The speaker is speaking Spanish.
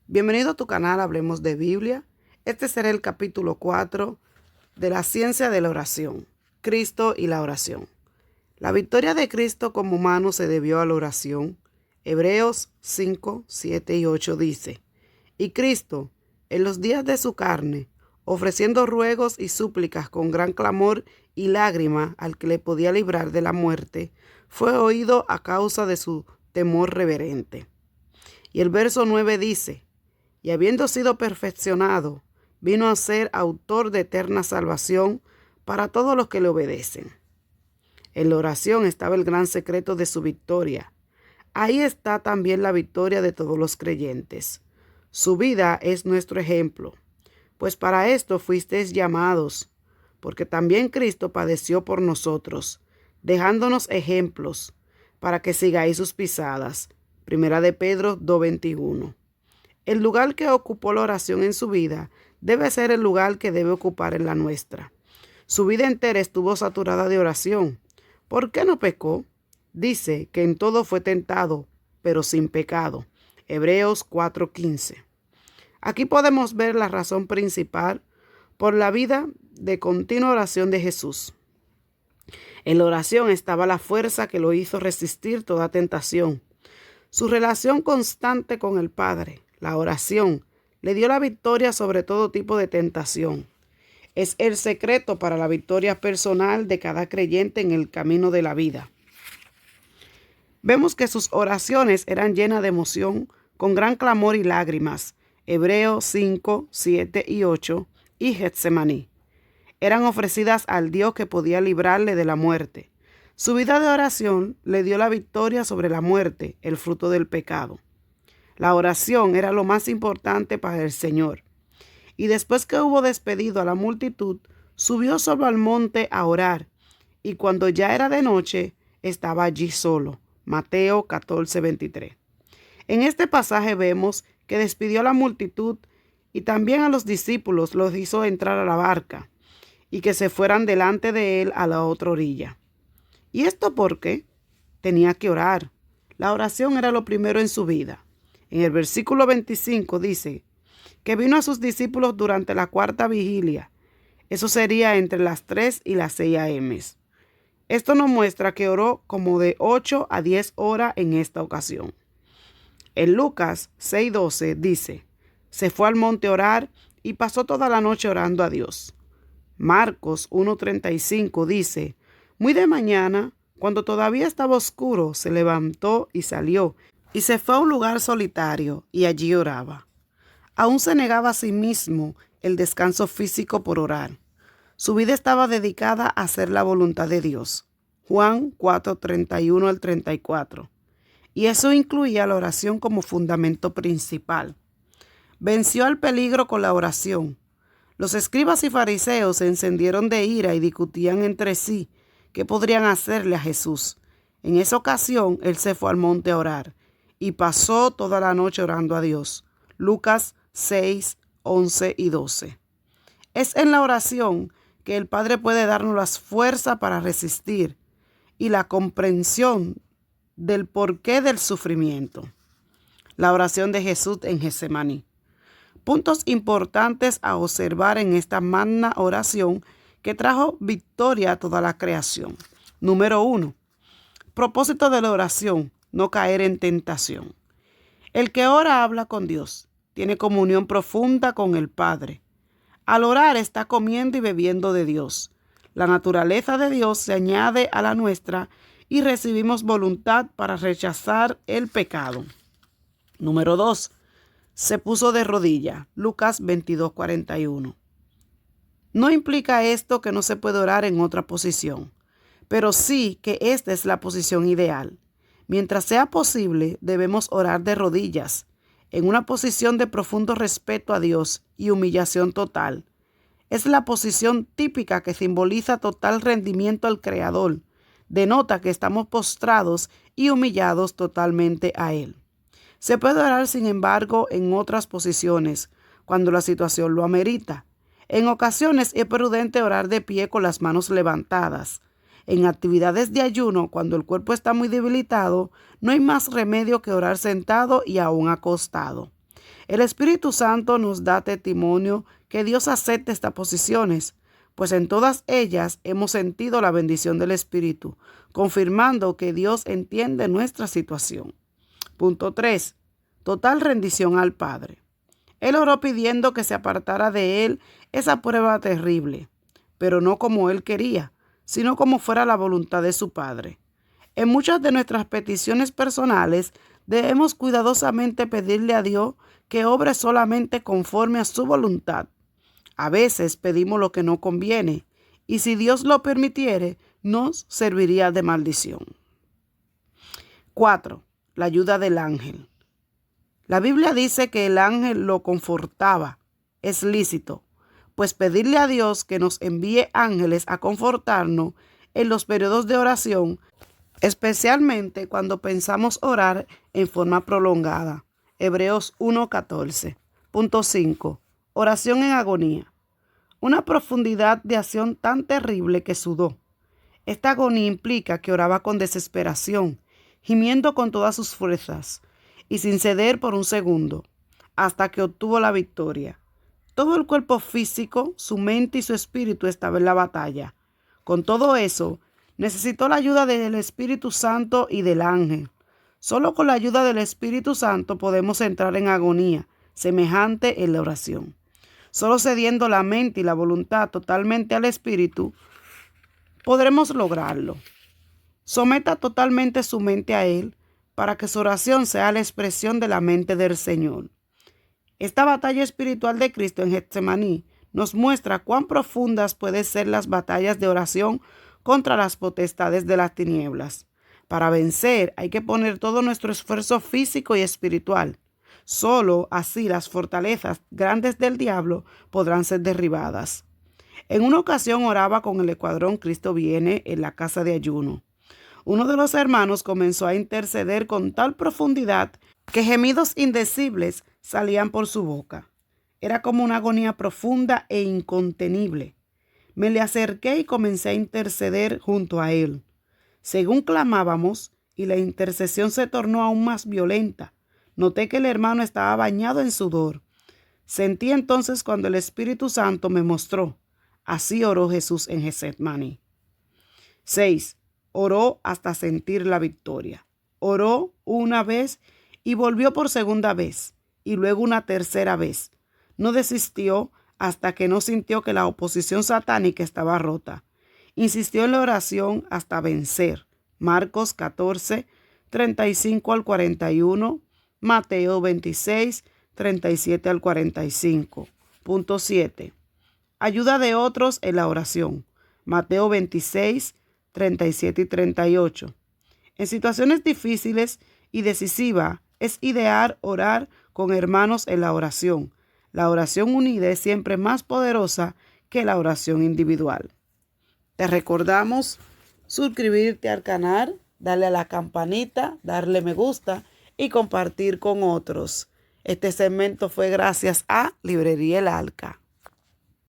Bienvenido a tu canal Hablemos de Biblia. Este será el capítulo 4 de la ciencia de la oración, Cristo y la oración. La victoria de Cristo como humano se debió a la oración. Hebreos 5, 7 y 8 dice: Y Cristo, en los días de su carne, ofreciendo ruegos y súplicas con gran clamor y lágrima al que le podía librar de la muerte, fue oído a causa de su temor reverente. Y el verso 9 dice: Y habiendo sido perfeccionado, vino a ser autor de eterna salvación para todos los que le obedecen. En la oración estaba el gran secreto de su victoria. Ahí está también la victoria de todos los creyentes. Su vida es nuestro ejemplo, pues para esto fuisteis llamados, porque también Cristo padeció por nosotros, dejándonos ejemplos, para que sigáis sus pisadas. Primera de Pedro 2:21. El lugar que ocupó la oración en su vida debe ser el lugar que debe ocupar en la nuestra. Su vida entera estuvo saturada de oración. ¿Por qué no pecó? Dice que en todo fue tentado, pero sin pecado. Hebreos 4:15. Aquí podemos ver la razón principal por la vida de continua oración de Jesús. En la oración estaba la fuerza que lo hizo resistir toda tentación. Su relación constante con el Padre, la oración, le dio la victoria sobre todo tipo de tentación. Es el secreto para la victoria personal de cada creyente en el camino de la vida. Vemos que sus oraciones eran llenas de emoción, con gran clamor y lágrimas. Hebreos 5, 7 y 8 y Getsemaní. Eran ofrecidas al Dios que podía librarle de la muerte. Su vida de oración le dio la victoria sobre la muerte, el fruto del pecado. La oración era lo más importante para el Señor. Y después que hubo despedido a la multitud, subió solo al monte a orar. Y cuando ya era de noche, estaba allí solo. Mateo 14:23. En este pasaje vemos que despidió a la multitud y también a los discípulos los hizo entrar a la barca y que se fueran delante de él a la otra orilla. ¿Y esto por qué? Tenía que orar. La oración era lo primero en su vida. En el versículo 25 dice que vino a sus discípulos durante la cuarta vigilia. Eso sería entre las 3 y las 6 a.m. Esto nos muestra que oró como de 8 a 10 horas en esta ocasión. En Lucas 6:12 dice: se fue al monte a orar y pasó toda la noche orando a Dios. Marcos 1:35 dice: muy de mañana, cuando todavía estaba oscuro, se levantó y salió, y se fue a un lugar solitario, y allí oraba. Aún se negaba a sí mismo el descanso físico por orar. Su vida estaba dedicada a hacer la voluntad de Dios. Juan 4:31 al 34. Y eso incluía la oración como fundamento principal. Venció al peligro con la oración. Los escribas y fariseos se encendieron de ira y discutían entre sí qué podrían hacerle a Jesús. En esa ocasión, él se fue al monte a orar y pasó toda la noche orando a Dios. Lucas 6, 11 y 12. Es en la oración que el Padre puede darnos las fuerzas para resistir y la comprensión del porqué del sufrimiento. La oración de Jesús en Getsemaní. Puntos importantes a observar en esta magna oración que trajo victoria a toda la creación. Número 1. Propósito de la oración: no caer en tentación. El que ora habla con Dios, tiene comunión profunda con el Padre. Al orar está comiendo y bebiendo de Dios. La naturaleza de Dios se añade a la nuestra y recibimos voluntad para rechazar el pecado. Número 2. Se puso de rodillas. Lucas 22:41. No implica esto que no se puede orar en otra posición, pero sí que esta es la posición ideal. Mientras sea posible, debemos orar de rodillas, en una posición de profundo respeto a Dios y humillación total. Es la posición típica que simboliza total rendimiento al Creador. Denota que estamos postrados y humillados totalmente a Él. Se puede orar, sin embargo, en otras posiciones, cuando la situación lo amerita. En ocasiones es prudente orar de pie con las manos levantadas. En actividades de ayuno, cuando el cuerpo está muy debilitado, no hay más remedio que orar sentado y aún acostado. El Espíritu Santo nos da testimonio que Dios acepta estas posiciones, pues en todas ellas hemos sentido la bendición del Espíritu, confirmando que Dios entiende nuestra situación. Punto 3. Total rendición al Padre. Él oró pidiendo que se apartara de él esa prueba terrible, pero no como él quería, sino como fuera la voluntad de su Padre. En muchas de nuestras peticiones personales debemos cuidadosamente pedirle a Dios que obre solamente conforme a su voluntad. A veces pedimos lo que no conviene, y si Dios lo permitiere, nos serviría de maldición. 4. La ayuda del ángel. La Biblia dice que el ángel lo confortaba. Es lícito, pues pedirle a Dios que nos envíe ángeles a confortarnos en los periodos de oración, especialmente cuando pensamos orar en forma prolongada. Hebreos 1:14. Punto 5. Oración en agonía. Una profundidad de acción tan terrible que sudó. Esta agonía implica que oraba con desesperación, gimiendo con todas sus fuerzas y sin ceder por un segundo, hasta que obtuvo la victoria. Todo el cuerpo físico, su mente y su espíritu estaba en la batalla. Con todo eso, necesitó la ayuda del Espíritu Santo y del ángel. Solo con la ayuda del Espíritu Santo podemos entrar en agonía, semejante en la oración. Solo cediendo la mente y la voluntad totalmente al Espíritu, podremos lograrlo. Someta totalmente su mente a Él para que su oración sea la expresión de la mente del Señor. Esta batalla espiritual de Cristo en Getsemaní nos muestra cuán profundas pueden ser las batallas de oración contra las potestades de las tinieblas. Para vencer hay que poner todo nuestro esfuerzo físico y espiritual. Solo así las fortalezas grandes del diablo podrán ser derribadas. En una ocasión oraba con el escuadrón Cristo Viene en la casa de ayuno. Uno de los hermanos comenzó a interceder con tal profundidad que gemidos indecibles salían por su boca. Era como una agonía profunda e incontenible. Me le acerqué y comencé a interceder junto a él. Según clamábamos, y la intercesión se tornó aún más violenta, noté que el hermano estaba bañado en sudor. Sentí entonces cuando el Espíritu Santo me mostró. Así oró Jesús en Getsemaní. 6. Oró hasta sentir la victoria. Oró una vez y volvió por segunda vez, y luego una tercera vez. No desistió hasta que no sintió que la oposición satánica estaba rota. Insistió en la oración hasta vencer. Marcos 14, 35 al 41, Mateo 26, 37 al 45. Punto 7. Ayuda de otros en la oración. Mateo 26, 37 y 38. En situaciones difíciles y decisivas es ideal orar con hermanos en la oración. La oración unida es siempre más poderosa que la oración individual. Te recordamos suscribirte al canal, darle a la campanita, darle me gusta y compartir con otros. Este segmento fue gracias a Librería El Arca.